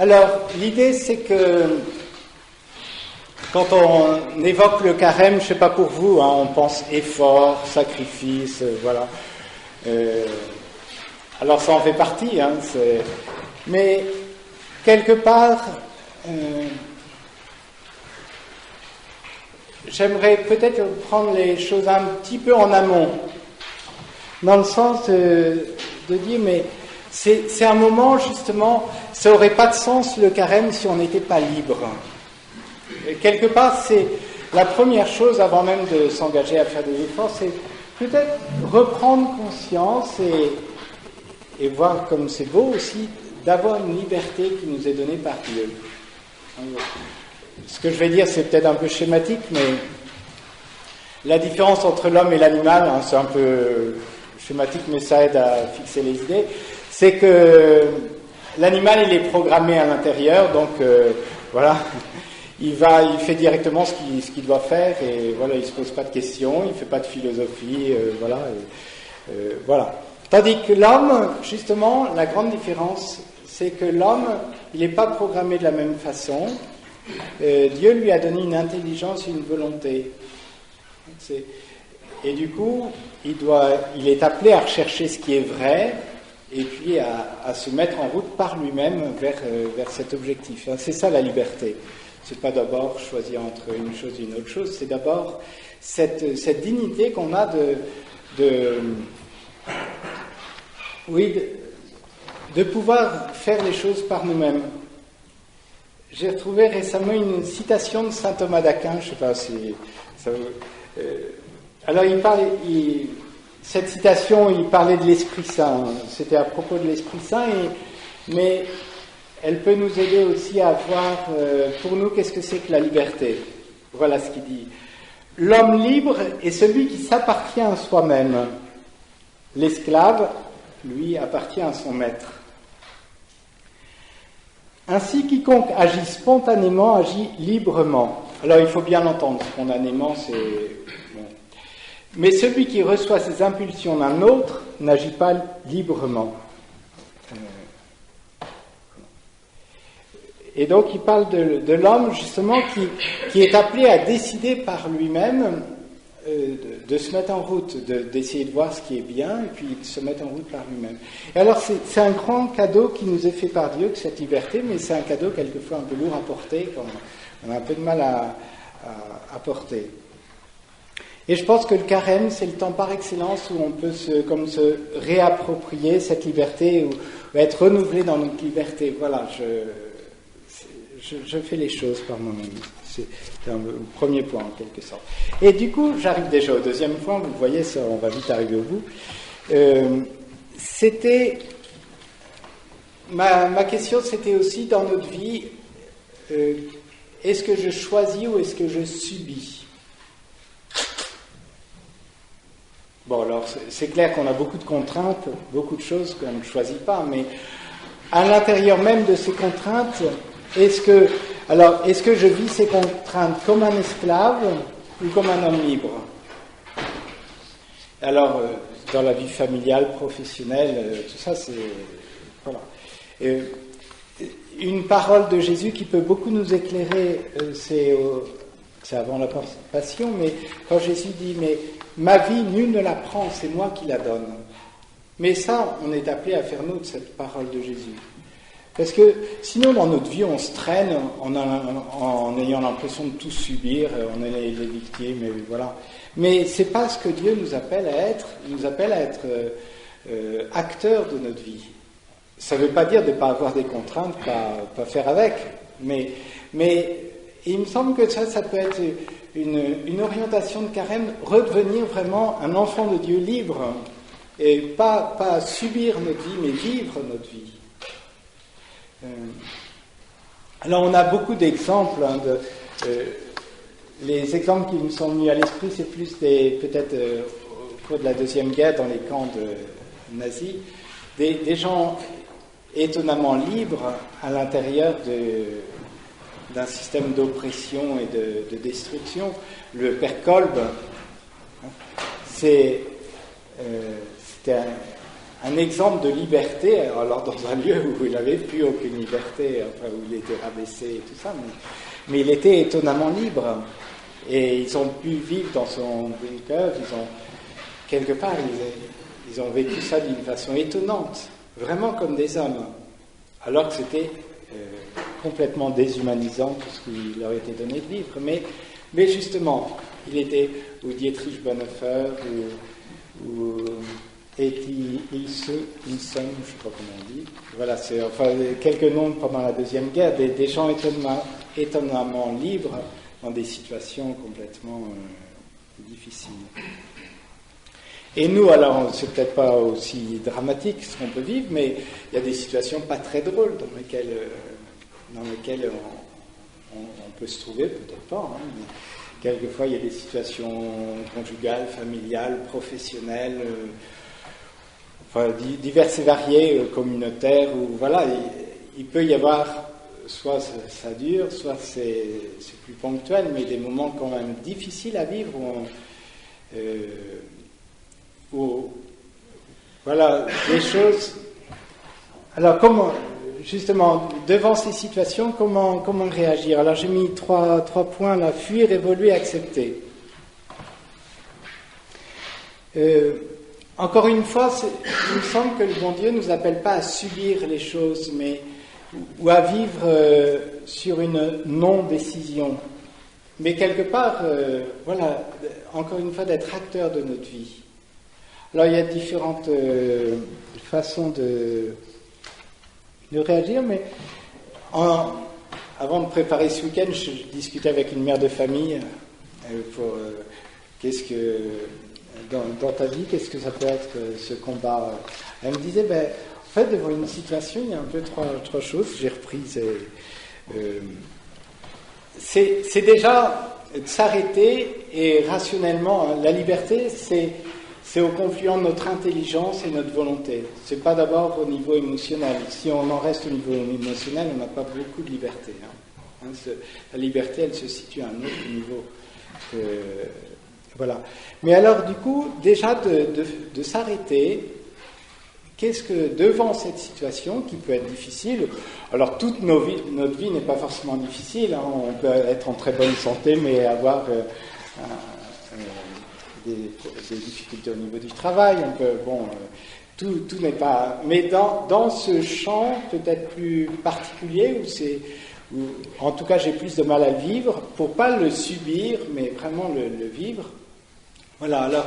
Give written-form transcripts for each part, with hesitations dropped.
Alors, l'idée, c'est que quand on évoque le carême, je ne sais pas pour vous, hein, on pense effort, sacrifice, voilà. Alors, ça en fait partie, hein, mais quelque part, j'aimerais peut-être prendre les choses un petit peu en amont, dans le sens de dire, mais c'est un moment, justement, ça n'aurait pas de sens le carême si on n'était pas libre. Et quelque part, c'est la première chose, avant même de s'engager à faire des efforts, c'est peut-être reprendre conscience et voir comme c'est beau aussi d'avoir une liberté qui nous est donnée par Dieu. Ce que je vais dire, c'est peut-être un peu schématique, mais la différence entre l'homme et l'animal, hein, c'est un peu schématique, mais ça aide à fixer les idées, c'est que l'animal, il est programmé à l'intérieur, donc voilà, il fait directement ce qu'il doit faire, et voilà, il ne se pose pas de questions, il ne fait pas de philosophie, voilà. Tandis que l'homme, justement, la grande différence, c'est que l'homme, il n'est pas programmé de la même façon. Dieu lui a donné une intelligence et une volonté. Et du coup, il est appelé à rechercher ce qui est vrai et puis à se mettre en route par lui-même vers cet objectif. C'est ça la liberté. C'est pas d'abord choisir entre une chose et une autre chose, c'est d'abord cette dignité qu'on a de pouvoir faire les choses par nous-mêmes. J'ai retrouvé récemment une citation de saint Thomas d'Aquin, je ne sais pas si ça vous... alors cette citation, il parlait de l'Esprit Saint, c'était à propos de l'Esprit Saint, mais elle peut nous aider aussi à voir pour nous qu'est-ce que c'est que la liberté. Voilà ce qu'il dit. L'homme libre est celui qui s'appartient à soi-même. L'esclave, lui, appartient à son maître. Ainsi, quiconque agit spontanément agit librement. Alors, il faut bien l'entendre, spontanément, c'est... Bon. Mais celui qui reçoit ses impulsions d'un autre n'agit pas librement. Et donc, il parle de l'homme, justement, qui est appelé à décider par lui-même de se mettre en route, d'essayer de voir ce qui est bien, et puis de se mettre en route par lui-même. Et alors, c'est un grand cadeau qui nous est fait par Dieu, que cette liberté, mais c'est un cadeau quelquefois un peu lourd à porter, quand on a un peu de mal à porter. Et je pense que le carême, c'est le temps par excellence où on peut se réapproprier cette liberté, ou être renouvelé dans notre liberté. Voilà, je fais les choses par moi-même. C'est le premier point, en quelque sorte. Et du coup, j'arrive déjà au deuxième point. Vous voyez, ça, on va vite arriver au bout. Ma question, c'était aussi, dans notre vie, est-ce que je choisis ou est-ce que je subis ? Bon, alors, c'est clair qu'on a beaucoup de contraintes, beaucoup de choses qu'on ne choisit pas, mais à l'intérieur même de ces contraintes, est-ce que je vis ces contraintes comme un esclave ou comme un homme libre ? Alors, dans la vie familiale, professionnelle, tout ça, c'est... Voilà. Une parole de Jésus qui peut beaucoup nous éclairer, c'est avant la passion, mais quand Jésus dit « Mais ma vie, nul ne la prend, c'est moi qui la donne ». Mais ça, on est appelé à faire nôtre cette parole de Jésus. Parce que sinon, dans notre vie, on se traîne en ayant l'impression de tout subir, on est les victimes, et voilà. Mais c'est pas ce que Dieu nous appelle à être. Il nous appelle à être acteurs de notre vie. Ça ne veut pas dire de ne pas avoir des contraintes, pas faire avec, mais il me semble que ça peut être une orientation de carême, redevenir vraiment un enfant de Dieu libre, et pas subir notre vie, mais vivre notre vie. Alors on a beaucoup d'exemples, les exemples qui me sont venus à l'esprit, c'est plus peut-être au cours de la Deuxième Guerre dans les camps nazis, des gens étonnamment libres à l'intérieur d'un système d'oppression et de destruction. Le père Kolb, c'était un exemple de liberté, alors dans un lieu où il n'avait plus aucune liberté, enfin où il était rabaissé et tout ça, mais il était étonnamment libre. Et ils ont pu vivre dans son bunker, quelque part, ils ont vécu ça d'une façon étonnante, vraiment comme des hommes, alors que c'était complètement déshumanisant tout ce qui leur était donné de vivre. Mais justement, il était ou Dietrich Bonhoeffer ou Etty Hillesum, je ne sais pas comment on dit. Voilà, c'est enfin quelques noms pendant la Deuxième Guerre, des gens étonnamment libres dans des situations complètement difficiles. Et nous, alors, c'est peut-être pas aussi dramatique ce qu'on peut vivre, mais il y a des situations pas très drôles dans lesquelles on peut se trouver, peut-être pas, hein, mais quelquefois il y a des situations conjugales, familiales, professionnelles, enfin, diverses et variées, communautaires, où voilà, il peut y avoir, soit ça dure, soit c'est plus ponctuel, mais des moments quand même difficiles à vivre où voilà, des choses. Alors, justement, devant ces situations, comment réagir? Alors, j'ai mis trois points là: fuir, évoluer, accepter. Encore une fois, il me semble que le bon Dieu ne nous appelle pas à subir les choses, ou à vivre sur une non-décision. Mais quelque part, voilà, encore une fois, d'être acteur de notre vie. Alors, il y a différentes façons de réagir, mais avant de préparer ce week-end, je discutais avec une mère de famille pour qu'est-ce que, dans ta vie, qu'est-ce que ça peut être ce combat. Elle me disait, en fait, devant une situation, il y a un peu trois choses. J'ai repris. C'est déjà de s'arrêter et rationnellement, la liberté, c'est au confluent de notre intelligence et notre volonté. C'est pas d'abord au niveau émotionnel. Si on en reste au niveau émotionnel, on n'a pas beaucoup de liberté. La liberté, elle se situe à un autre niveau. Voilà. Mais alors, du coup, déjà de s'arrêter, qu'est-ce que, devant cette situation qui peut être difficile, alors toute notre vie n'est pas forcément difficile, hein, on peut être en très bonne santé, mais avoir des difficultés au niveau du travail, on peut, tout n'est pas... Mais dans ce champ peut-être plus particulier, où en tout cas j'ai plus de mal à le vivre, pour pas le subir, mais vraiment le vivre, voilà, alors,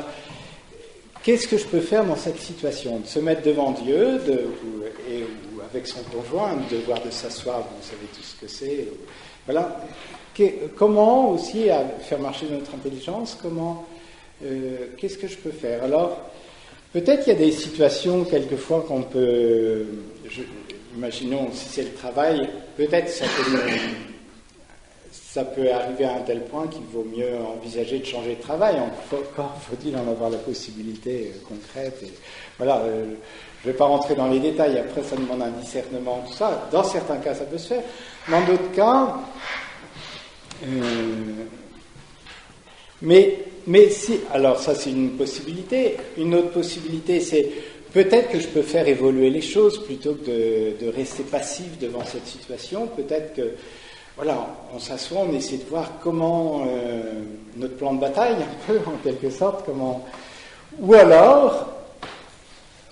qu'est-ce que je peux faire dans cette situation? De se mettre devant Dieu, ou avec son conjoint, le devoir de s'asseoir, vous savez tout ce que c'est, voilà. Comment aussi faire marcher notre intelligence? Qu'est-ce que je peux faire? Alors, peut-être qu'il y a des situations, quelquefois, qu'on peut... imaginons, si c'est le travail, peut-être ça peut arriver à un tel point qu'il vaut mieux envisager de changer de travail. Encore faut-il en avoir la possibilité concrète. Et, voilà, je ne vais pas rentrer dans les détails, après ça demande un discernement, tout ça. Dans certains cas, ça peut se faire. Dans d'autres cas... Mais si, alors ça c'est une possibilité. Une autre possibilité, c'est peut-être que je peux faire évoluer les choses plutôt que de rester passif devant cette situation. Peut-être que, voilà, on s'assoit, on essaie de voir comment notre plan de bataille, un peu en quelque sorte, ou alors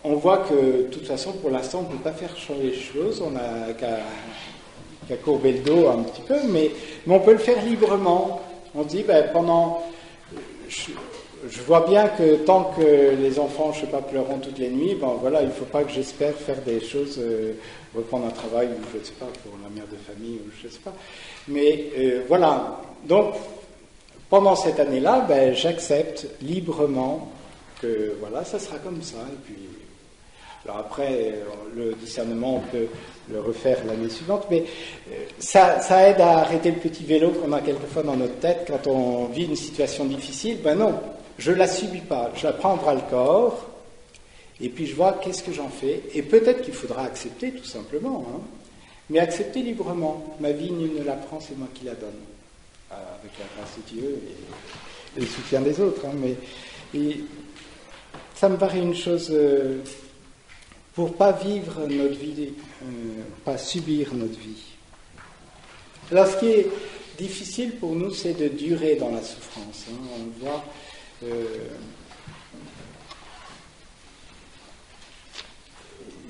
on voit que de toute façon pour l'instant on ne peut pas faire changer les choses, on n'a qu'à courber le dos un petit peu, mais on peut le faire librement. On se dit, je vois bien que tant que les enfants, je ne sais pas, pleureront toutes les nuits, voilà, il ne faut pas que j'espère faire des choses, reprendre un travail, ou je ne sais pas, pour la mère de famille, ou je ne sais pas. Mais voilà, donc pendant cette année-là, j'accepte librement que voilà, ça sera comme ça. Et puis, alors après, le discernement, on peut le refaire l'année suivante, mais ça aide à arrêter le petit vélo qu'on a quelquefois dans notre tête quand on vit une situation difficile. Non, je ne la subis pas, je la prends à bras le corps, et puis je vois qu'est-ce que j'en fais, et peut-être qu'il faudra accepter tout simplement, hein, mais accepter librement. Ma vie, nul ne la prend, c'est moi qui la donne, avec la grâce de Dieu et le soutien des autres. Hein, et ça me paraît une chose pour pas vivre notre vie, pas subir notre vie. Alors, ce qui est difficile pour nous, c'est de durer dans la souffrance. On le voit.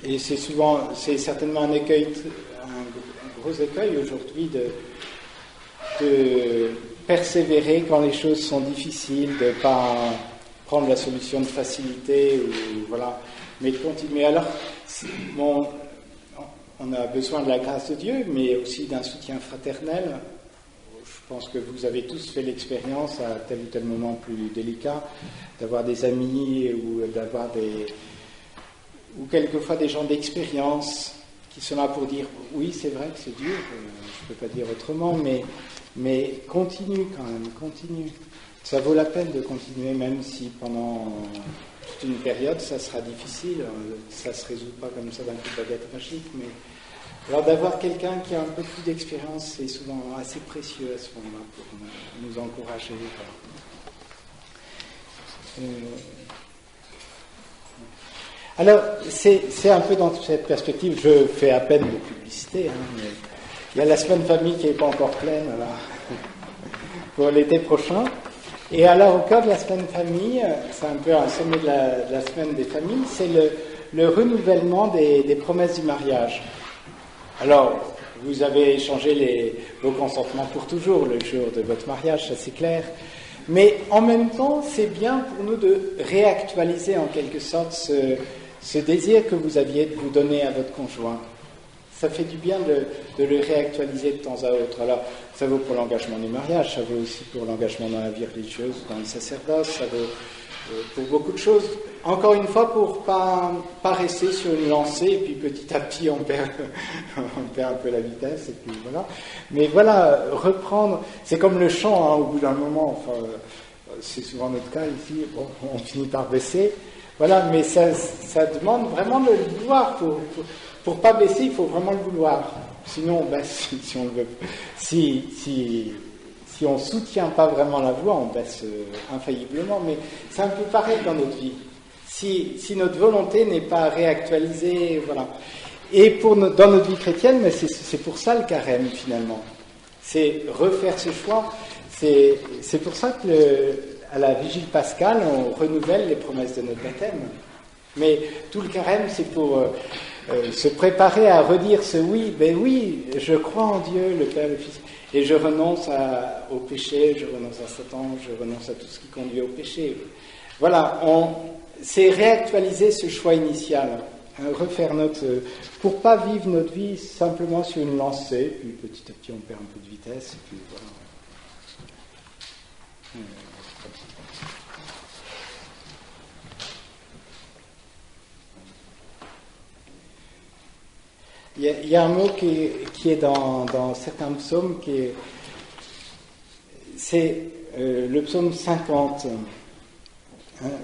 Et c'est certainement un écueil, un gros écueil aujourd'hui de persévérer quand les choses sont difficiles, de ne pas prendre la solution de facilité, voilà, mais de continuer. Alors, on a besoin de la grâce de Dieu, mais aussi d'un soutien fraternel. Je pense que vous avez tous fait l'expérience à tel ou tel moment plus délicat, d'avoir des amis ou d'avoir ou quelquefois des gens d'expérience qui sont là pour dire oui, c'est vrai que c'est dur, je ne peux pas dire autrement, mais continue quand même, continue. Ça vaut la peine de continuer, même si pendant toute une période ça sera difficile, ça ne se résout pas comme ça d'un coup de baguette magique, mais alors d'avoir quelqu'un qui a un peu plus d'expérience, c'est souvent assez précieux à ce moment-là pour nous encourager. Alors, c'est un peu dans cette perspective, je fais à peine de publicité, mais il y a la semaine famille qui n'est pas encore pleine, alors, pour l'été prochain. Et alors, au cœur de la semaine famille, c'est un peu un sommet de la semaine des familles, c'est le renouvellement des promesses du mariage. Alors, vous avez échangé vos consentements pour toujours le jour de votre mariage, ça c'est clair. Mais en même temps, c'est bien pour nous de réactualiser en quelque sorte ce désir que vous aviez de vous donner à votre conjoint. Ça fait du bien de le réactualiser de temps à autre. Alors, ça vaut pour l'engagement du mariage, ça vaut aussi pour l'engagement dans la vie religieuse, dans le sacerdoce, ça vaut pour beaucoup de choses. Encore une fois, pour pas rester sur une lancée, et puis petit à petit on perd un peu la vitesse, et puis voilà. Mais voilà, reprendre, c'est comme le chant, au bout d'un moment, enfin, c'est souvent notre cas ici, bon, on finit par baisser. Voilà, mais ça demande vraiment de le vouloir. Pour pas baisser, il faut vraiment le vouloir. Sinon, baisse si on le veut. Si on ne soutient pas vraiment la voie, on baisse infailliblement, mais c'est un peu pareil dans notre vie. Si notre volonté n'est pas réactualisée, voilà. Et dans notre vie chrétienne, mais c'est pour ça le carême finalement. C'est refaire ce choix. C'est pour ça que à la vigile pascale, on renouvelle les promesses de notre baptême. Mais tout le carême, c'est pour se préparer à redire ce oui. Ben oui, je crois en Dieu, le Père, le Fils. Et je renonce au péché, je renonce à Satan, je renonce à tout ce qui conduit au péché. Voilà, c'est réactualiser ce choix initial, refaire pour pas vivre notre vie simplement sur une lancée, puis petit à petit on perd un peu de vitesse, et puis voilà. Il y a un mot qui est dans certains psaumes, c'est le psaume 50.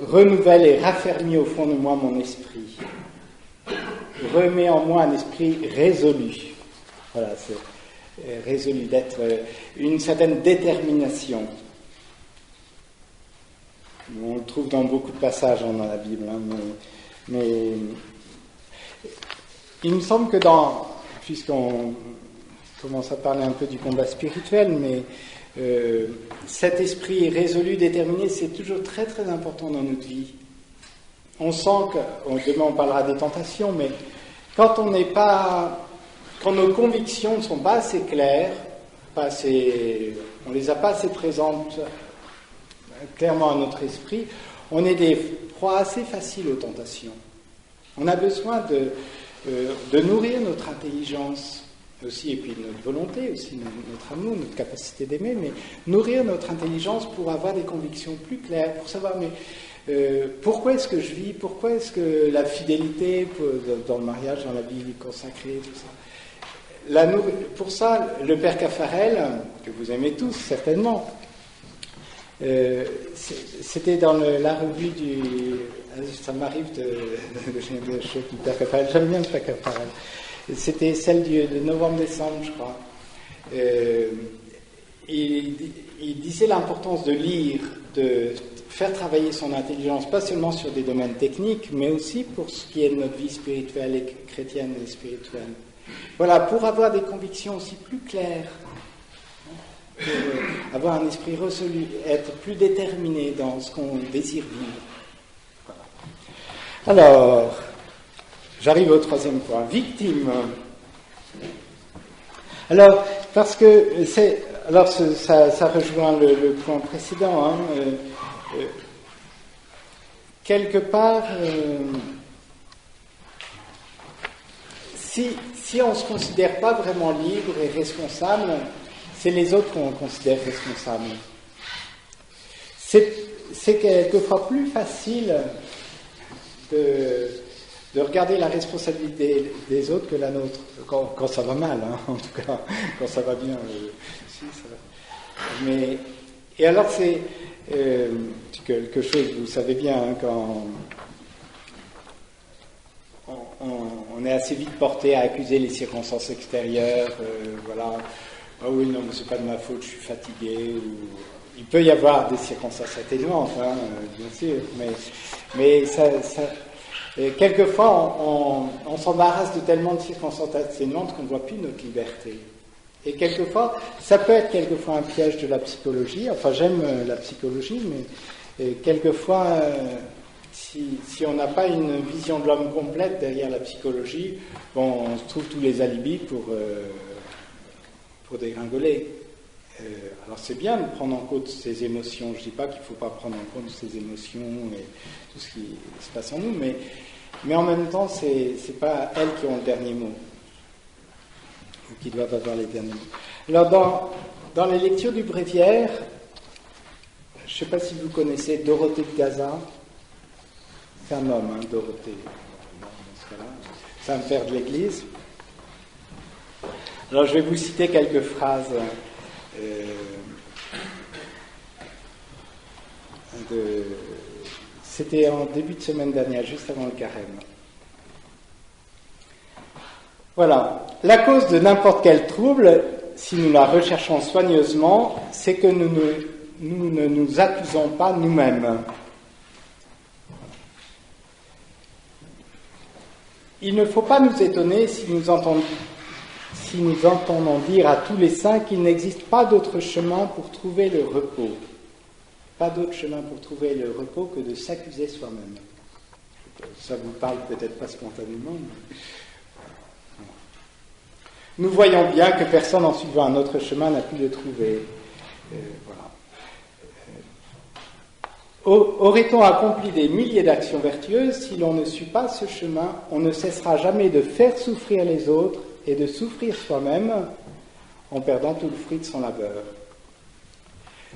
Renouvelle et raffermis au fond de moi mon esprit. Remets en moi un esprit résolu. Voilà, c'est résolu, d'être une certaine détermination. On le trouve dans beaucoup de passages dans la Bible, mais il me semble que puisqu'on commence à parler un peu du combat spirituel, mais cet esprit résolu, déterminé, c'est toujours très très important dans notre vie. On sent que, demain on parlera des tentations, mais quand nos convictions ne sont pas assez claires, on les a pas assez présentes clairement à notre esprit, on est des proies assez faciles aux tentations. On a besoin de nourrir notre intelligence aussi, et puis notre volonté, aussi notre amour, notre capacité d'aimer, mais nourrir notre intelligence pour avoir des convictions plus claires, pour savoir pourquoi est-ce que je vis, pourquoi est-ce que la fidélité dans le mariage, dans la vie consacrée, tout ça. Pour ça, le Père Caffarel, que vous aimez tous certainement, c'était dans la revue ça m'arrive de chez du Père Caffarel, j'aime bien le Père Caffarel. C'était celle de novembre-décembre, je crois. il disait l'importance de lire, de faire travailler son intelligence, pas seulement sur des domaines techniques, mais aussi pour ce qui est de notre vie spirituelle et chrétienne et spirituelle. Voilà, pour avoir des convictions aussi plus claires, pour avoir un esprit résolu, être plus déterminé dans ce qu'on désire vivre. Voilà. Alors, j'arrive au troisième point, victime. Alors, parce que ça rejoint le point précédent. Hein, quelque part, si on ne se considère pas vraiment libre et responsable, c'est les autres qu'on considère responsables. C'est quelquefois plus facile de regarder la responsabilité des autres que la nôtre, quand ça va mal, hein, en tout cas, quand ça va bien, si, ça va. Et alors c'est quelque chose, vous savez bien, hein, quand on est assez vite porté à accuser les circonstances extérieures, voilà, ah oui, non, mais c'est pas de ma faute, je suis fatigué, ou... Il peut y avoir des circonstances atténuantes, hein, bien sûr, mais quelquefois, on s'embarrasse de tellement de circonstances atténuantes qu'on ne voit plus notre liberté. Et quelquefois, ça peut être quelquefois un piège de la psychologie. Enfin, j'aime la psychologie, mais quelquefois, si on n'a pas une vision de l'homme complète derrière la psychologie, bon, on se trouve tous les alibis pour dégringoler. Alors c'est bien de prendre en compte ses émotions. Je ne dis pas qu'il ne faut pas prendre en compte ses émotions et tout ce qui se passe en nous, mais en même temps, ce n'est pas elles qui ont le dernier mot, ou qui doivent avoir les derniers mots. Alors dans les lectures du bréviaire, je ne sais pas si vous connaissez Dorothée de Gaza. C'est un homme, hein, Dorothée, dans ce cas-là. C'est un père de l'Église. Alors je vais vous citer quelques phrases. C'était en début de semaine dernière, juste avant le carême. Voilà. La cause de n'importe quel trouble, si nous la recherchons soigneusement, c'est que nous ne nous accusons pas nous-mêmes. Il ne faut pas nous étonner si nous entendons dire à tous les saints qu'il n'existe pas d'autre chemin pour trouver le repos. Pas d'autre chemin pour trouver le repos que de s'accuser soi-même. Ça vous parle peut-être pas spontanément, mais... Nous voyons bien que personne en suivant un autre chemin n'a pu le trouver. Voilà. Aurait-on accompli des milliers d'actions vertueuses, si l'on ne suit pas ce chemin, on ne cessera jamais de faire souffrir les autres et de souffrir soi-même en perdant tout le fruit de son labeur.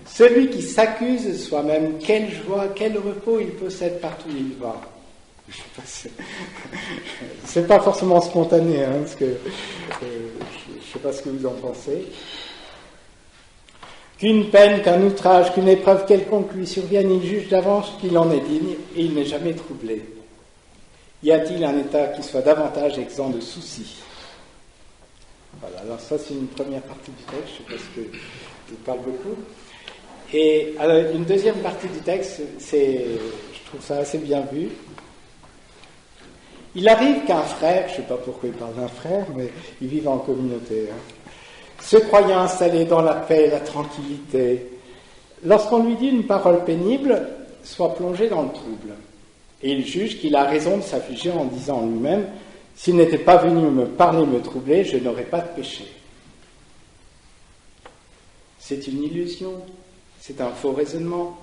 Celui qui s'accuse soi-même, quelle joie, quel repos il possède partout où il va. C'est pas forcément spontané, hein, parce que je sais pas ce que vous en pensez. Qu'une peine, qu'un outrage, qu'une épreuve quelconque lui survienne, il juge d'avance qu'il en est digne et il n'est jamais troublé. Y a-t-il un état qui soit davantage exempt de soucis? Voilà, alors ça c'est une première partie du texte, je ne sais pas ce que je parle beaucoup. Et alors, une deuxième partie du texte, je trouve ça assez bien vu. Il arrive qu'un frère, je ne sais pas pourquoi il parle d'un frère, mais ils vivent en communauté, hein, se croyant installé dans la paix et la tranquillité, lorsqu'on lui dit une parole pénible, soit plongé dans le trouble. Et il juge qu'il a raison de s'affliger en disant en lui-même: s'il n'était pas venu me parler, me troubler, je n'aurais pas de péché. C'est une illusion, c'est un faux raisonnement.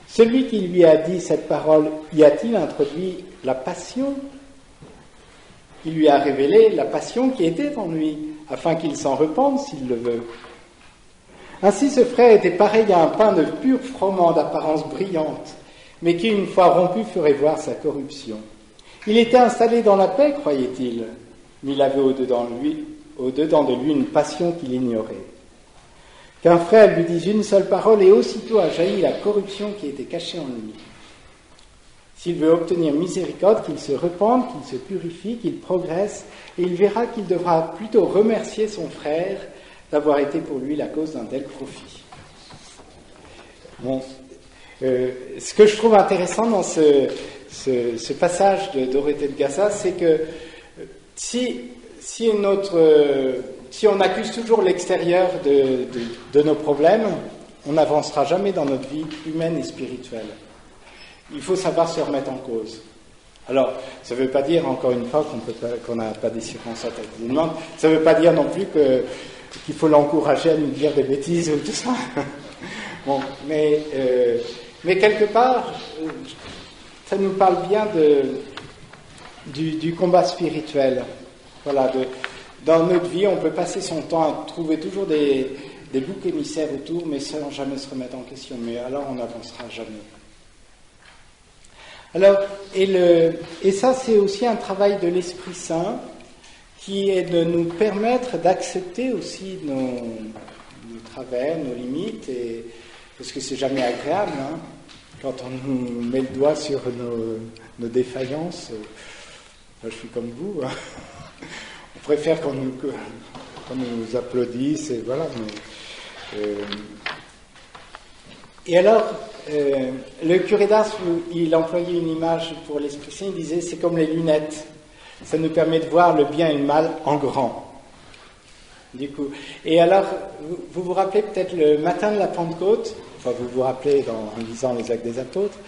Celui qui lui a dit cette parole, y a-t-il introduit la passion? Il lui a révélé la passion qui était en lui, afin qu'il s'en repente s'il le veut. Ainsi ce frère était pareil à un pain de pur froment d'apparence brillante, mais qui une fois rompu ferait voir sa corruption. Il était installé dans la paix, croyait-il, mais il avait au-dedans de lui une passion qu'il ignorait. Qu'un frère lui dise une seule parole et aussitôt a jailli la corruption qui était cachée en lui. S'il veut obtenir miséricorde, qu'il se repente, qu'il se purifie, qu'il progresse, et il verra qu'il devra plutôt remercier son frère d'avoir été pour lui la cause d'un tel profit. Bon, ce que je trouve intéressant dans ce passage de Dorothée de Gaza, c'est que si on accuse toujours l'extérieur de nos problèmes, on n'avancera jamais dans notre vie humaine et spirituelle. Il faut savoir se remettre en cause. Alors, ça ne veut pas dire, encore une fois, qu'on n'a pas des circonstances atténuantes. Ça ne veut pas dire non plus qu'il faut l'encourager à nous dire des bêtises ou tout ça. Bon, mais quelque part, ça nous parle bien du combat spirituel. Voilà, dans notre vie, on peut passer son temps à trouver toujours des boucs émissaires autour, mais sans jamais se remettre en question. Mais alors, on n'avancera jamais. Alors, et ça, c'est aussi un travail de l'Esprit Saint, qui est de nous permettre d'accepter aussi nos travers, nos limites, parce que c'est jamais agréable, hein, quand on nous met le doigt sur nos défaillances. Je suis comme vous, hein. On préfère qu'on nous applaudisse, et voilà. Et alors, le curé d'Ars, il employait une image pour l'Esprit Saint, il disait, c'est comme les lunettes, ça nous permet de voir le bien et le mal en grand. Du coup. Et alors, vous vous rappelez peut-être le matin de la Pentecôte, enfin vous vous rappelez en lisant les Actes des Apôtres,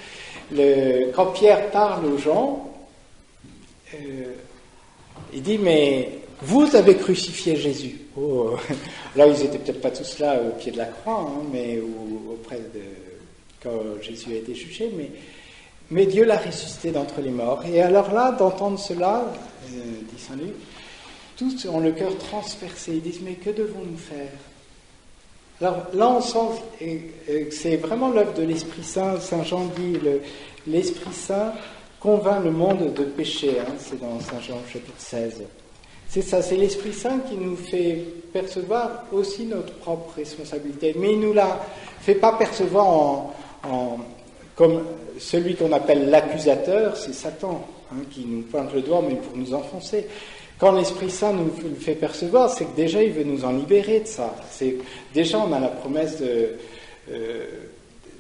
quand Pierre parle aux gens, il dit, mais vous avez crucifié Jésus. Oh. Là, ils n'étaient peut-être pas tous là au pied de la croix, hein, mais auprès de... quand Jésus a été jugé, mais Dieu l'a ressuscité d'entre les morts. Et alors là, d'entendre cela, dit Saint Luc, tous ont le cœur transpercé. Ils disent, mais que devons-nous faire? Alors là, on sent que c'est vraiment l'œuvre de l'Esprit Saint. Saint Jean dit, l'Esprit Saint convainc le monde de péché. Hein, c'est dans Saint Jean chapitre 16. C'est ça, c'est l'Esprit Saint qui nous fait percevoir aussi notre propre responsabilité. Mais il ne nous la fait pas percevoir comme celui qu'on appelle l'accusateur, c'est Satan, hein, qui nous pointe le doigt, mais pour nous enfoncer. Quand l'Esprit Saint nous le fait percevoir, c'est que déjà il veut nous en libérer de ça. Déjà on a la promesse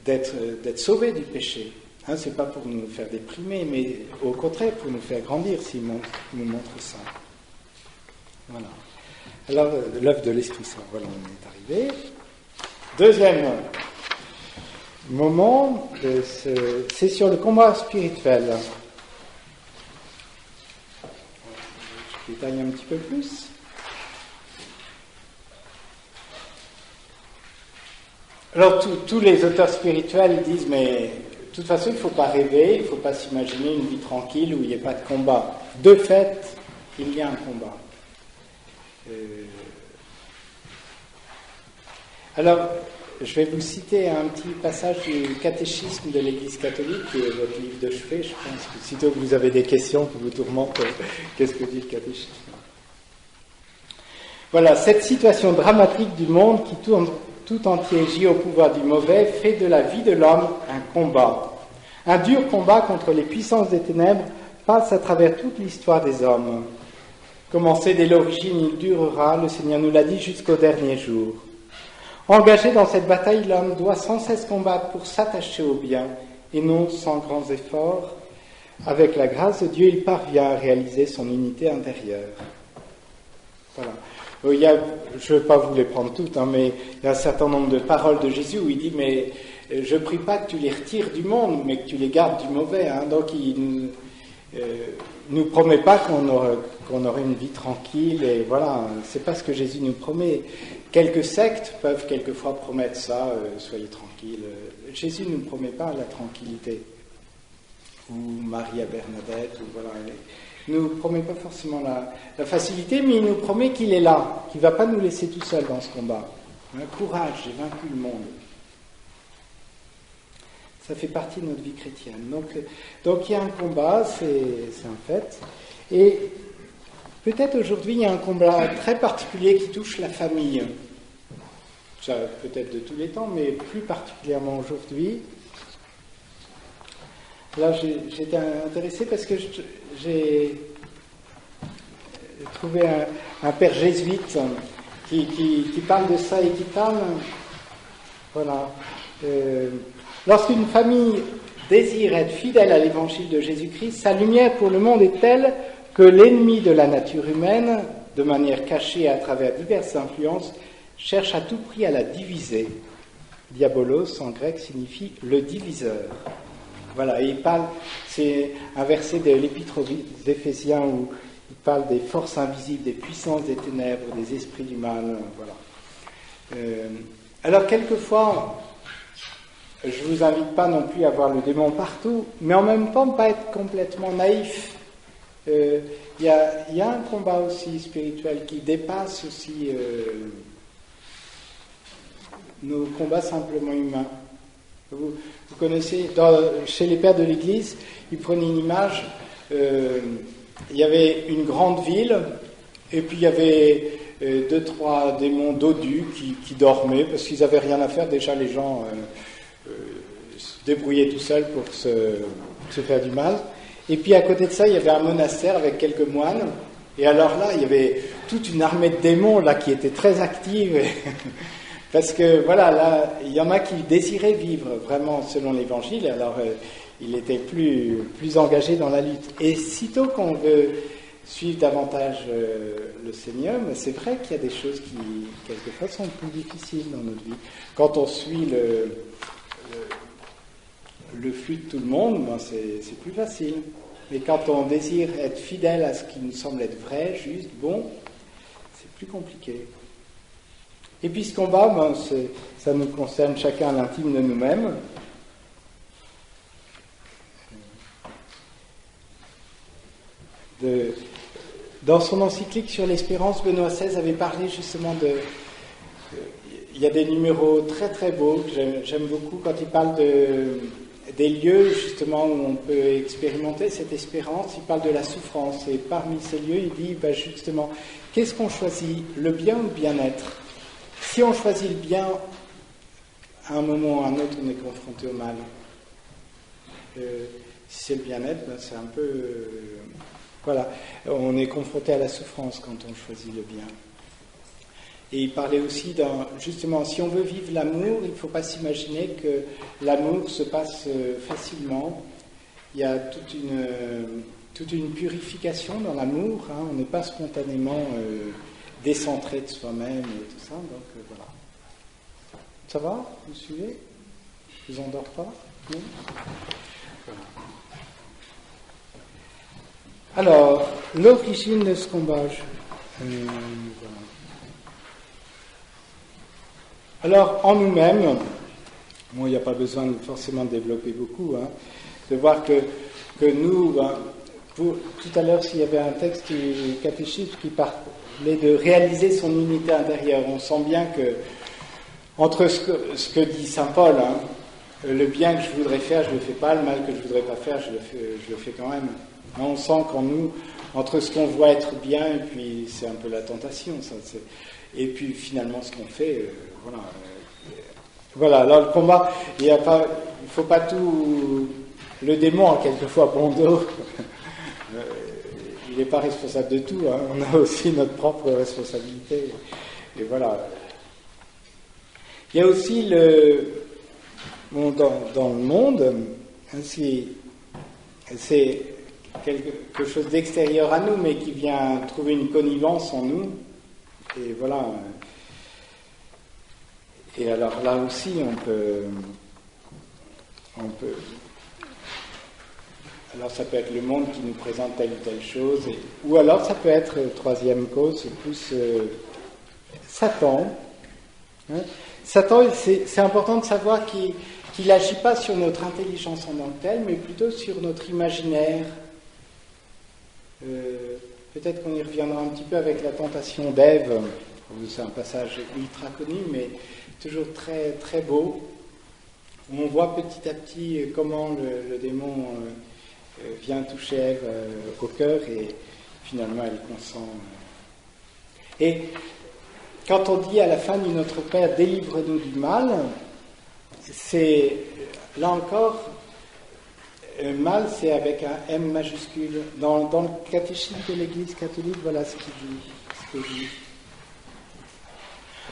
d'être sauvés du péché. Hein, c'est pas pour nous faire déprimer, mais au contraire pour nous faire grandir s'il nous montre ça. Voilà. Alors, l'œuvre de l'Esprit Saint, voilà, on est arrivé. Deuxième moment, c'est sur le combat spirituel. Je détaille un petit peu plus. Alors, tous les auteurs spirituels disent, mais de toute façon, il ne faut pas rêver, il ne faut pas s'imaginer une vie tranquille où il n'y ait pas de combat. De fait, il y a un combat. Alors, je vais vous citer un petit passage du catéchisme de l'Église catholique, qui est votre livre de chevet, je pense que sitôt que vous avez des questions qui vous tourmentent, qu'est-ce que dit le catéchisme? Voilà, cette situation dramatique du monde qui tout entier gît au pouvoir du mauvais fait de la vie de l'homme un combat. Un dur combat contre les puissances des ténèbres passe à travers toute l'histoire des hommes. Commencé dès l'origine, il durera, le Seigneur nous l'a dit, jusqu'au dernier jour. Engagé dans cette bataille, l'homme doit sans cesse combattre pour s'attacher au bien, et non sans grands efforts. Avec la grâce de Dieu, il parvient à réaliser son unité intérieure. Voilà. Je ne vais pas vous les prendre toutes, hein, mais il y a un certain nombre de paroles de Jésus où il dit, mais je ne prie pas que tu les retires du monde, mais que tu les gardes du mauvais. Hein. Donc il nous promet pas qu'on aurait une vie tranquille, et voilà, c'est pas ce que Jésus nous promet. Quelques sectes peuvent quelquefois promettre ça, soyez tranquilles. Jésus ne nous promet pas la tranquillité, ou Marie à Bernadette, ou voilà. Il ne nous promet pas forcément la facilité, mais il nous promet qu'il est là, qu'il ne va pas nous laisser tout seuls dans ce combat. Courage, j'ai vaincu le monde. Ça fait partie de notre vie chrétienne. Donc il y a un combat, c'est un fait. Et peut-être aujourd'hui, il y a un combat très particulier qui touche la famille. Ça, peut-être de tous les temps, mais plus particulièrement aujourd'hui. Là, j'étais intéressé parce que j'ai trouvé un père jésuite qui parle de ça et qui parle, voilà. Lorsqu'une famille désire être fidèle à l'évangile de Jésus-Christ, sa lumière pour le monde est telle que l'ennemi de la nature humaine, de manière cachée à travers diverses influences, cherche à tout prix à la diviser. Diabolos en grec signifie le diviseur. Voilà, et il parle, c'est un verset de l'Épître aux Éphésiens où il parle des forces invisibles, des puissances des ténèbres, des esprits du mal, voilà. Alors quelquefois, je ne vous invite pas non plus à voir le démon partout, mais en même temps pas être complètement naïf. Il y a un combat aussi spirituel qui dépasse aussi nos combats simplement humains. Vous connaissez, chez les pères de l'Église, ils prenaient une image, il y avait une grande ville, et puis il y avait 2-3 démons dodus qui dormaient, parce qu'ils n'avaient rien à faire, déjà les gens se débrouillaient tout seuls pour se faire du mal. Et puis à côté de ça, il y avait un monastère avec quelques moines, et alors là, il y avait toute une armée de démons là qui était très active. Parce que voilà, là, il y en a qui désiraient vivre vraiment selon l'Évangile, alors il était plus engagé dans la lutte. Et sitôt qu'on veut suivre davantage le Seigneur, mais c'est vrai qu'il y a des choses qui, quelquefois, sont plus difficiles dans notre vie. Quand on suit le flux de tout le monde, ben c'est plus facile. Mais quand on désire être fidèle à ce qui nous semble être vrai, juste, bon, c'est plus compliqué. Et puis ce combat, ben, ça nous concerne chacun à l'intime de nous-mêmes. Dans son encyclique sur l'espérance, Benoît XVI avait parlé justement il y a des numéros très très beaux que j'aime beaucoup quand il parle des lieux justement où on peut expérimenter cette espérance. Il parle de la souffrance et parmi ces lieux, il dit ben, justement, qu'est-ce qu'on choisit, le bien ou le bien-être? Si on choisit le bien, à un moment ou à un autre, on est confronté au mal. Si c'est le bien-être, ben c'est un peu... voilà, on est confronté à la souffrance quand on choisit le bien. Et il parlait aussi justement, si on veut vivre l'amour, il ne faut pas s'imaginer que l'amour se passe facilement. Il y a toute une purification dans l'amour, hein. On n'est pas spontanément... décentré de soi-même et tout ça, donc voilà. Ça va? Vous suivez? Je vous endors pas? Non? Voilà. Alors, l'origine de ce combat. Voilà. Alors, en nous-mêmes, bon, il n'y a pas besoin de forcément de développer beaucoup, hein, de voir que nous, ben, tout à l'heure, s'il y avait un texte du catéchisme qui parlait de réaliser son unité intérieure, on sent bien que, entre ce que dit saint Paul, hein, le bien que je voudrais faire, je ne le fais pas, le mal que je ne voudrais pas faire, je le fais quand même. Hein, on sent qu'en nous, entre ce qu'on voit être bien, et puis c'est un peu la tentation, ça, et puis finalement ce qu'on fait, voilà. Voilà, alors le combat, il ne faut pas tout... Le démon a quelquefois bon dos. Il n'est pas responsable de tout, hein. On a aussi notre propre responsabilité. Et voilà. Il y a aussi dans le monde, hein, c'est quelque chose d'extérieur à nous, mais qui vient trouver une connivence en nous. Et voilà. Et alors là aussi, on peut alors ça peut être le monde qui nous présente telle ou telle chose, ou alors ça peut être, troisième cause, plus Satan. Hein. Satan, c'est important de savoir qu'il n'agit pas sur notre intelligence en tant que telle, mais plutôt sur notre imaginaire. Peut-être qu'on y reviendra un petit peu avec la tentation d'Ève. C'est un passage ultra connu, mais toujours très, très beau. On voit petit à petit comment le démon vient toucher Ève au cœur et finalement elle consent. Et quand on dit à la fin du Notre Père, délivre-nous du mal, c'est, là encore, mal c'est avec un M majuscule. Dans le catéchisme de l'Église catholique, voilà ce qu'il dit.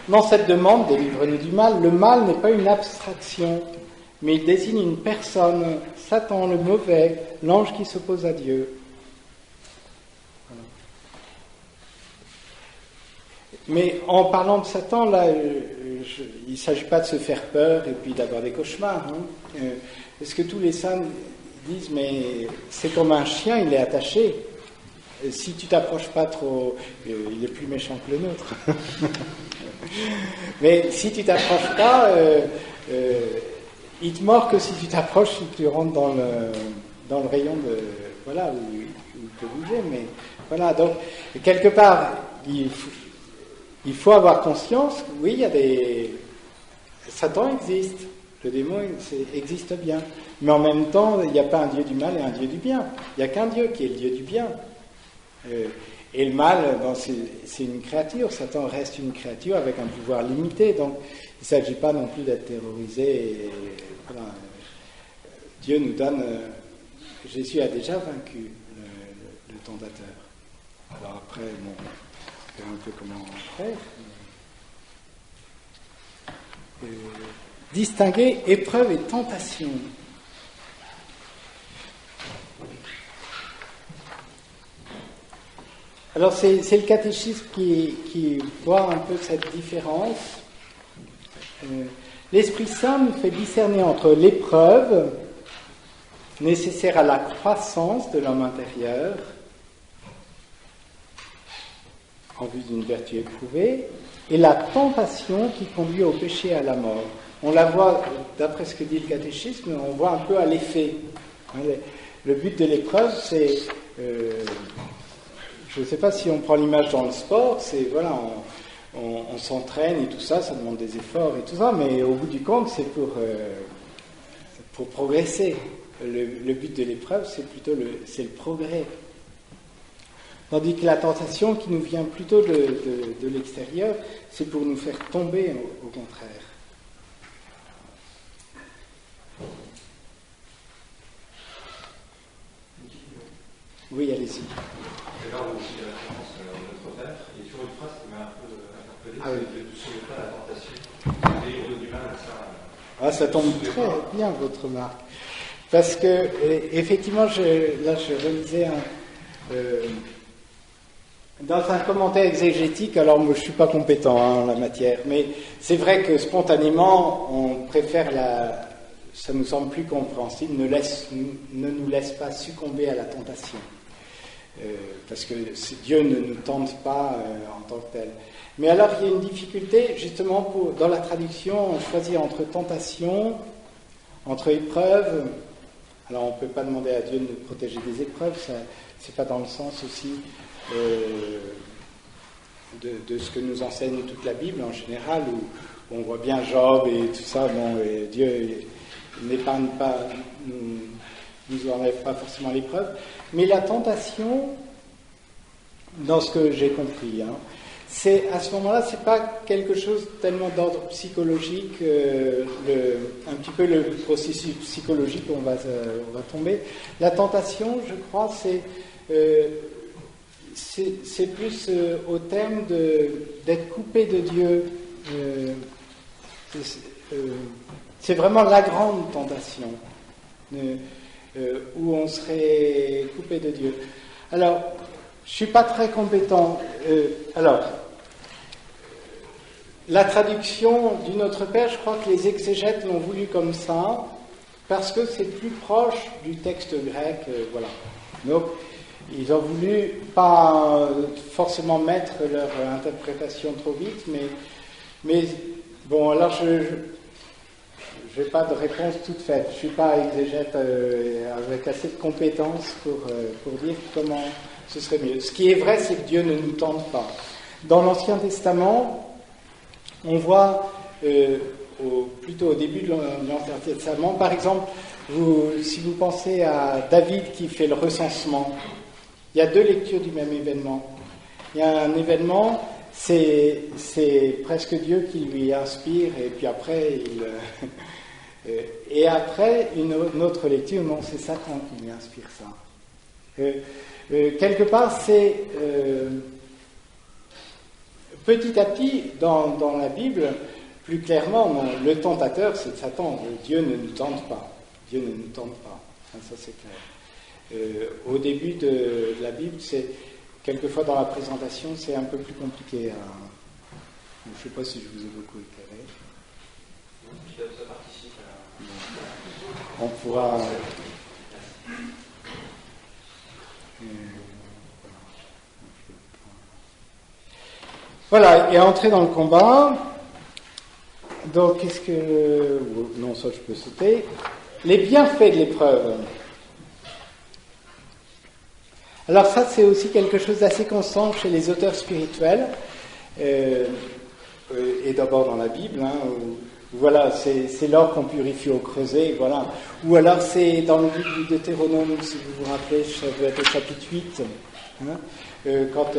Dans cette demande, délivre-nous du mal, le mal n'est pas une abstraction, mais il désigne une personne, Satan le mauvais, l'ange qui s'oppose à Dieu. Mais en parlant de Satan, là, il ne s'agit pas de se faire peur et puis d'avoir des cauchemars. Hein. Parce que tous les saints disent, mais c'est comme un chien, il est attaché. Si tu t'approches pas trop, il est plus méchant que le nôtre. Mais si tu t'approches pas, il te mord que si tu t'approches, si tu rentres dans le rayon de voilà où il peut bouger. Mais voilà, donc quelque part, il faut avoir conscience. Oui, il y a Satan existe, le démon existe bien, mais en même temps, il n'y a pas un Dieu du mal et un Dieu du bien. Il n'y a qu'un Dieu qui est le Dieu du bien. Et le mal, c'est une créature. Satan reste une créature avec un pouvoir limité. Donc, il ne s'agit pas non plus d'être terrorisé. Voilà. Dieu nous donne... Jésus a déjà vaincu le tentateur. Alors après, bon, on verra un peu comment faire. Distinguer épreuve et tentation. Alors c'est le catéchisme qui voit un peu cette différence. L'Esprit Saint nous fait discerner entre l'épreuve nécessaire à la croissance de l'homme intérieur en vue d'une vertu éprouvée et la tentation qui conduit au péché et à la mort. On la voit, d'après ce que dit le catéchisme, on voit un peu à l'effet. Le but de l'épreuve, c'est... je ne sais pas si on prend l'image dans le sport, c'est voilà, on s'entraîne et tout ça, ça demande des efforts et tout ça, mais au bout du compte, c'est pour progresser. Le but de l'épreuve, c'est plutôt le progrès. Tandis que la tentation qui nous vient plutôt de l'extérieur, c'est pour nous faire tomber au contraire. Oui, allez-y. C'est là où aussi la référence à notre Père, il y a toujours une phrase qui m'a un peu interpellé, c'est ne soyez pas la tentation, et du mal, ça... Ah, ça tombe très bien, votre remarque. Parce que, effectivement, je relisais dans un commentaire exégétique, alors moi je ne suis pas compétent en la matière, mais c'est vrai que spontanément, on préfère ça nous semble plus compréhensible, ne nous laisse pas succomber à la tentation. Parce que Dieu ne nous tente pas en tant que tel. Mais alors il y a une difficulté, justement, dans la traduction, on choisit entre tentation, entre épreuve. Alors on ne peut pas demander à Dieu de nous protéger des épreuves, ça c'est pas dans le sens aussi de ce que nous enseigne toute la Bible en général, où on voit bien Job et tout ça, bon, et Dieu n'épargne pas, nous enlève pas forcément l'épreuve, mais la tentation, dans ce que j'ai compris, c'est à ce moment-là, c'est pas quelque chose tellement d'ordre psychologique, un petit peu le processus psychologique où on va tomber. La tentation, je crois, c'est plus au terme d'être coupé de Dieu. C'est vraiment la grande tentation où on serait coupé de Dieu. Alors, je ne suis pas très compétent. Alors, la traduction du Notre Père, je crois que les exégètes l'ont voulu comme ça, parce que c'est plus proche du texte grec. Voilà. Donc, ils ont voulu pas forcément mettre leur interprétation trop vite, mais bon, alors je n'ai pas de réponse toute faite. Je ne suis pas exégète avec assez de compétences pour dire comment ce serait mieux. Ce qui est vrai, c'est que Dieu ne nous tente pas. Dans l'Ancien Testament, on voit, plutôt au début de l'Ancien Testament, par exemple, si vous pensez à David qui fait le recensement, il y a deux lectures du même événement. Il y a un événement, c'est presque Dieu qui lui inspire, et puis après, et après, une autre lecture, non, c'est Satan qui lui inspire ça. Quelque part, petit à petit, dans la Bible, plus clairement, le tentateur, c'est Satan. Dieu ne nous tente pas. Dieu ne nous tente pas. Ça, c'est clair. Au début de la Bible, c'est quelquefois dans la présentation, c'est un peu plus compliqué. Je ne sais pas si je vous ai beaucoup éclairé. Ça participe à... On pourra... Voilà, et entrer dans le combat. Donc, qu'est-ce que... Non, ça, je peux sauter. Les bienfaits de l'épreuve. Alors ça, c'est aussi quelque chose d'assez constant chez les auteurs spirituels, et d'abord dans la Bible, où voilà, c'est l'or qu'on purifie au creuset, voilà. Ou alors c'est dans le livre du Deutéronome, si vous vous rappelez, ça doit être au chapitre 8, quand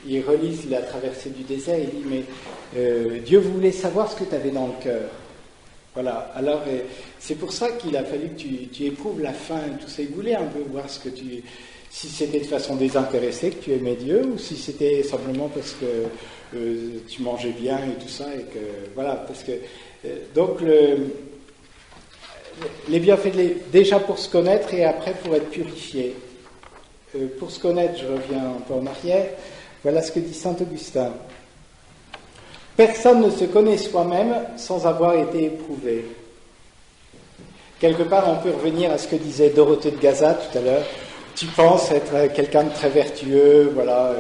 ils relisent la traversée du désert, il dit, mais Dieu voulait savoir ce que tu avais dans le cœur. Voilà, alors c'est pour ça qu'il a fallu que tu éprouves la faim et tout ça. Il voulait un peu voir si c'était de façon désintéressée que tu aimais Dieu, ou si c'était simplement parce que tu mangeais bien et tout ça, et que voilà, parce que donc les bienfaits déjà pour se connaître et après pour être purifié. Pour se connaître, je reviens un peu en arrière. Voilà ce que dit saint Augustin. Personne ne se connaît soi-même sans avoir été éprouvé. Quelque part, on peut revenir à ce que disait Dorothée de Gaza tout à l'heure. Tu penses être quelqu'un de très vertueux, voilà.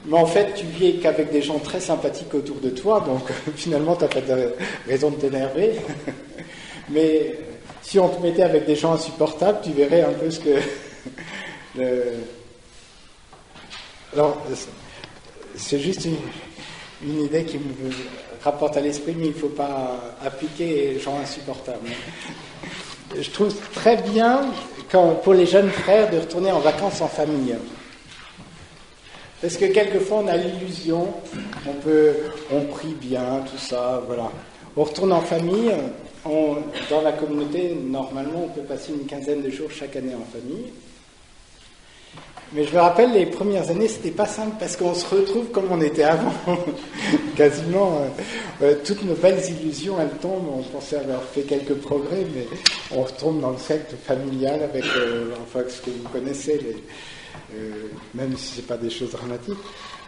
Mais en fait, tu vis qu'avec des gens très sympathiques autour de toi, donc finalement, tu n'as pas de raison de t'énerver. Mais si on te mettait avec des gens insupportables, tu verrais un peu ce que... Alors, c'est juste une idée qui me rapporte à l'esprit, mais il ne faut pas appliquer les gens insupportables. Je trouve très bien, pour les jeunes frères, de retourner en vacances en famille. Parce que quelquefois, on a l'illusion, on prie bien, tout ça, voilà. On retourne en famille, dans la communauté, normalement, on peut passer une quinzaine de jours chaque année en famille. Mais je me rappelle, les premières années, c'était pas simple parce qu'on se retrouve comme on était avant. Quasiment, toutes nos belles illusions, elles tombent. On pensait avoir fait quelques progrès, mais on retombe dans le cercle familial avec, enfin, ce que vous connaissez, même si c'est pas des choses dramatiques.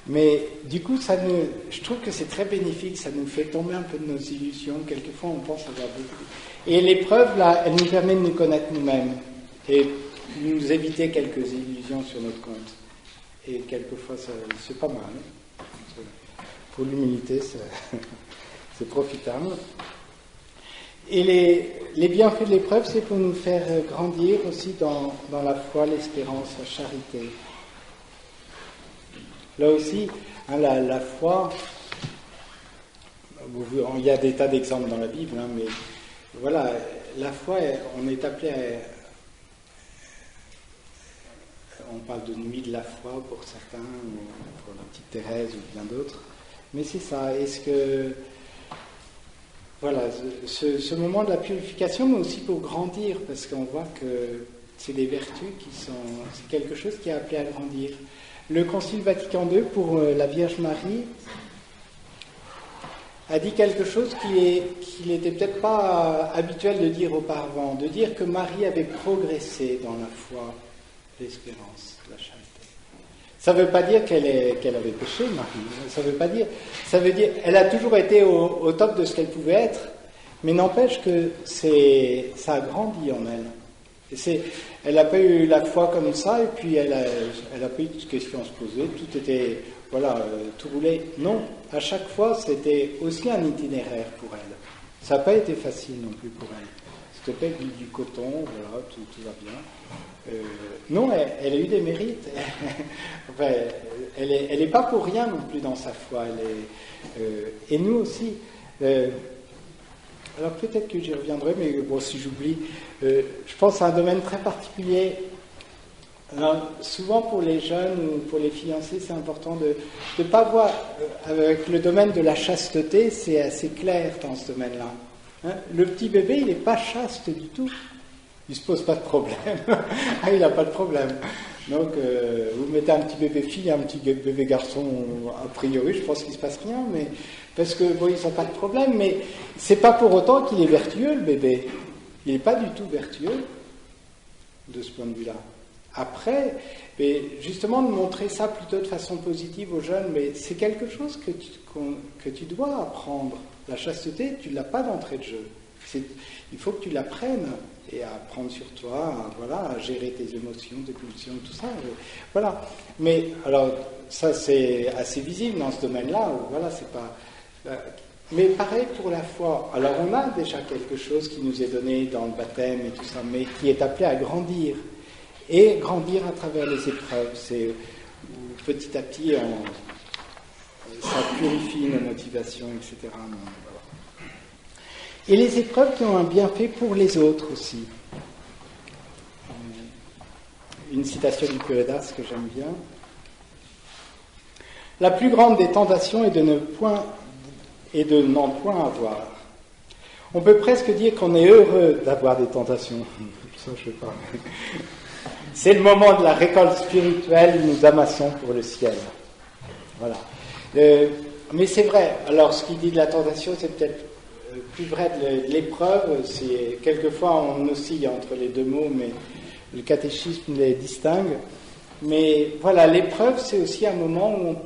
Mais du coup, je trouve que c'est très bénéfique. Ça nous fait tomber un peu de nos illusions. Quelquefois, on pense avoir beaucoup. Et l'épreuve, là, elle nous permet de nous connaître nous-mêmes. Et nous éviter quelques illusions sur notre compte. Et quelquefois, c'est pas mal. Pour l'humilité, c'est profitable. Et les bienfaits de l'épreuve, c'est pour nous faire grandir aussi dans la foi, l'espérance, la charité. Là aussi, la foi, il y a des tas d'exemples dans la Bible, mais voilà, la foi, on est appelé à... On parle de nuit de la foi pour certains, ou pour la petite Thérèse ou bien d'autres. Mais c'est ça. Est-ce que... Voilà, ce moment de la purification, mais aussi pour grandir, parce qu'on voit que c'est des vertus c'est quelque chose qui est appelé à grandir. Le Concile Vatican II, pour la Vierge Marie, a dit quelque chose qui n'était peut-être pas habituel de dire auparavant, de dire que Marie avait progressé dans la foi, l'espérance, la charité. Ça ne veut pas dire qu'elle avait péché, Marie. Ça veut dire elle a toujours été au top de ce qu'elle pouvait être, mais n'empêche que ça a grandi en elle. Elle n'a pas eu la foi comme ça, et puis elle a pas eu de questions à se poser, tout était, voilà, tout roulait. Non, à chaque fois, c'était aussi un itinéraire pour elle. Ça n'a pas été facile non plus pour elle. C'était pas du coton, voilà, tout va bien. Non, elle a eu des mérites. Enfin, elle est pas pour rien non plus dans sa foi. Et nous aussi. Alors peut-être que j'y reviendrai, mais bon, si j'oublie, je pense à un domaine très particulier. Alors, souvent pour les jeunes ou pour les fiancés, c'est important de ne pas voir, avec le domaine de la chasteté, c'est assez clair dans ce domaine-là. Hein, le petit bébé, il n'est pas chaste du tout. Il ne se pose pas de problème. Il n'a pas de problème. Donc, vous mettez un petit bébé fille, un petit bébé garçon, a priori, je pense qu'il ne se passe rien, mais parce que bon, ils n'ont pas de problème, mais c'est pas pour autant qu'il est vertueux, le bébé. Il n'est pas du tout vertueux de ce point de vue-là. Après, mais justement, de montrer ça plutôt de façon positive aux jeunes, mais c'est quelque chose que tu dois apprendre. La chasteté, tu ne l'as pas d'entrée de jeu. Il faut que tu l'apprennes et à prendre sur toi, à gérer tes émotions, tes pulsions, tout ça. Voilà. Mais alors, ça c'est assez visible dans ce domaine-là. Voilà, c'est pas. Mais pareil pour la foi. Alors, on a déjà quelque chose qui nous est donné dans le baptême et tout ça, mais qui est appelé à grandir. Et grandir à travers les épreuves. C'est petit à petit, ça purifie nos motivations, etc. Voilà. Et les épreuves qui ont un bienfait pour les autres aussi. Une citation du curé d'Ars que j'aime bien. La plus grande des tentations est de n'en point avoir. On peut presque dire qu'on est heureux d'avoir des tentations. Ça, je sais pas. C'est le moment de la récolte spirituelle, nous amassons pour le ciel. Voilà. Mais c'est vrai. Alors, ce qu'il dit de la tentation, c'est peut-être plus vrai de l'épreuve. C'est quelquefois on oscille entre les deux mots, mais le catéchisme les distingue. Mais voilà, l'épreuve, c'est aussi un moment où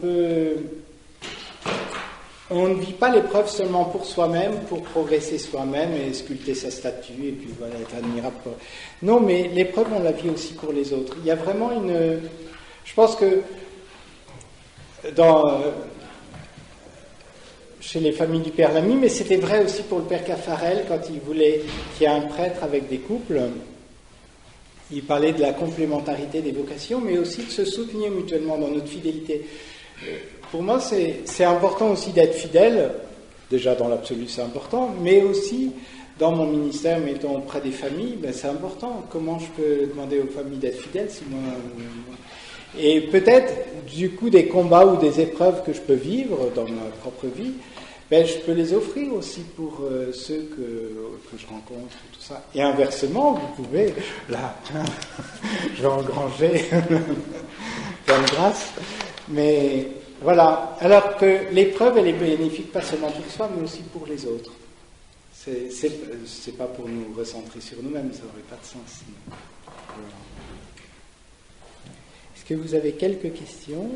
on ne vit pas l'épreuve seulement pour soi-même, pour progresser soi-même et sculpter sa statue et puis voilà, être admirable. Non, mais l'épreuve, on la vit aussi pour les autres. Il y a vraiment je pense que chez les familles du Père Lamy, mais c'était vrai aussi pour le Père Caffarel quand il voulait qu'il y ait un prêtre avec des couples. Il parlait de la complémentarité des vocations, mais aussi de se soutenir mutuellement dans notre fidélité. Pour moi, c'est important aussi d'être fidèle, déjà dans l'absolu c'est important, mais aussi dans mon ministère, mettons auprès des familles, c'est important. Comment je peux demander aux familles d'être fidèles si moi... Et peut-être, du coup, des combats ou des épreuves que je peux vivre dans ma propre vie, je peux les offrir aussi pour ceux que je rencontre, tout ça. Et inversement, vous pouvez, là, je vais engranger plein de grâce, mais voilà. Alors que l'épreuve, elle est bénéfique pas seulement pour soi, mais aussi pour les autres. C'est pas pour nous recentrer sur nous-mêmes, ça n'aurait pas de sens. Voilà. Est-ce que vous avez quelques questions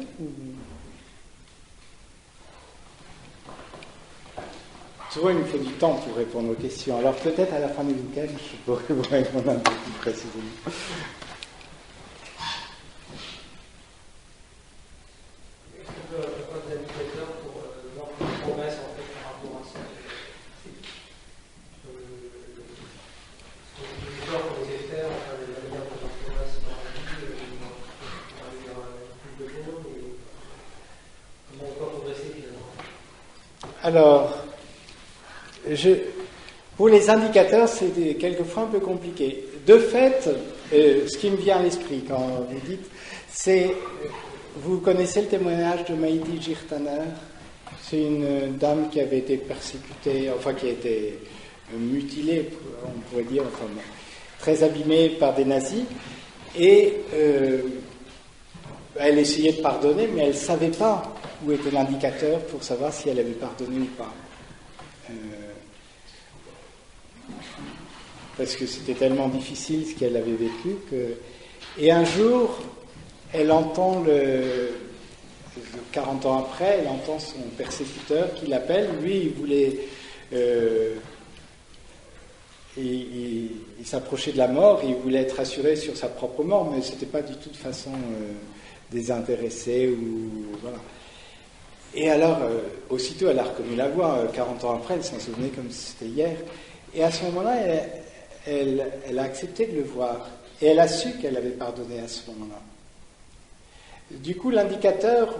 Souvent, il me faut du temps pour répondre aux questions. Alors peut-être à la fin du week-end, je pourrais vous répondre un peu plus précisément. Est-ce que vous avez pas d'indicateur pour voir une promesse en fait par rapport à ça les peurs qu'on les effet, enfin la manière dont on progresse dans la vie, pour aller vers plus de monde, comment on peut progresser finalement? Alors, pour les indicateurs, c'est quelquefois un peu compliqué. De fait, ce qui me vient à l'esprit quand vous dites, c'est, vous connaissez le témoignage de Maïti Girtaner. C'est une dame qui avait été persécutée, enfin qui a été mutilée, on pourrait dire, enfin, très abîmée par des nazis. Et elle essayait de pardonner, mais elle ne savait pas où était l'indicateur pour savoir si elle avait pardonné ou pas. Parce que c'était tellement difficile ce qu'elle avait vécu que... Et un jour, elle entend 40 ans après, elle entend son persécuteur qui l'appelle. Lui, il voulait... il s'approchait de la mort, il voulait être rassuré sur sa propre mort, mais c'était pas du tout de façon désintéressée ou... Voilà. Et alors, aussitôt, elle a reconnu la voix. 40 ans après, elle s'en souvenait comme si c'était hier. Et à ce moment-là, elle a accepté de le voir. Et elle a su qu'elle avait pardonné à ce moment-là. Du coup, l'indicateur,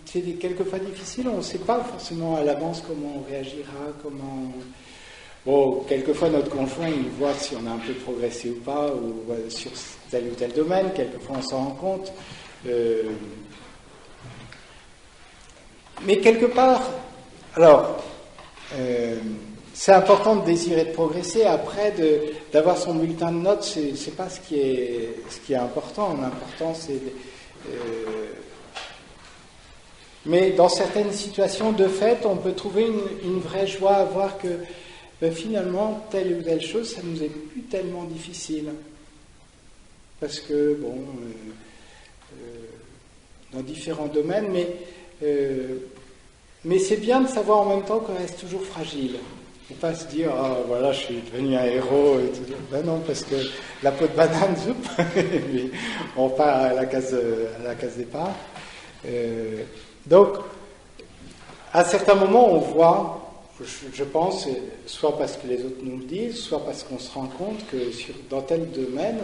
c'est quelquefois difficile. On ne sait pas forcément à l'avance comment on réagira, comment... Bon, quelquefois, notre conjoint, il voit si on a un peu progressé ou pas, ou sur tel ou tel domaine. Quelquefois, on s'en rend compte. Mais quelque part, alors, c'est important de désirer de progresser. Après, d'avoir son bulletin de notes, c'est pas ce qui est important. L'important, c'est mais dans certaines situations, de fait, on peut trouver une vraie joie à voir que finalement, telle ou telle chose, ça nous est plus tellement difficile. Parce que, bon, dans différents domaines, mais c'est bien de savoir en même temps qu'on reste toujours fragile. Il ne faut pas se dire, ah voilà, je suis devenu un héros et tout. Ben non, parce que la peau de banane, on part à la case départ. Donc, à certains moments, on voit, je pense, soit parce que les autres nous le disent, soit parce qu'on se rend compte que dans tel domaine,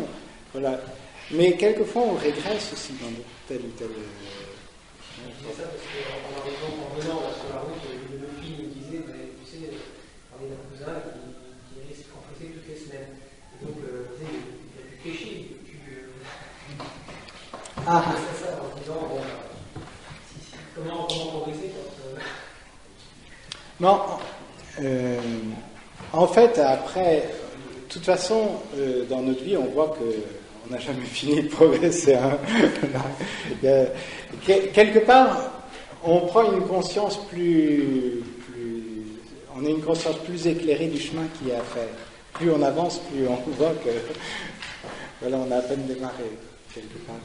voilà. Mais quelquefois, on régresse aussi dans tel ou tel. Je disais ça parce qu'en venant sur la route, une fille me disait, tu sais, on est d'un cousin qui allait se confronter toutes les semaines. Et donc, il a pu pêcher, il a pu. C'est ça, en disant, bon, comment progresser Non, en fait, après, de toute façon, dans notre vie, on voit qu'on n'a jamais fini de progresser. Hein. Quelque part, on prend une conscience on a une conscience plus éclairée du chemin qu'il y a à faire. Plus on avance, plus on voit que, voilà, on a à peine démarré. Quelque part,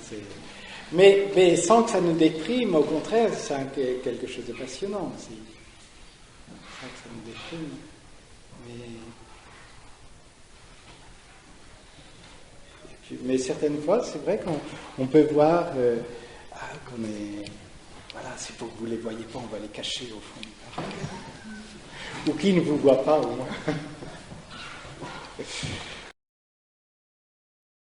mais sans que ça nous déprime, au contraire, c'est quelque chose de passionnant aussi. Sans que ça nous déprime. Mais certaines fois, c'est vrai qu'on peut voir qu'on est... Voilà, c'est pour que vous ne les voyez pas, on va les cacher au fond du parc. Ou qui ne vous voit pas, au moins.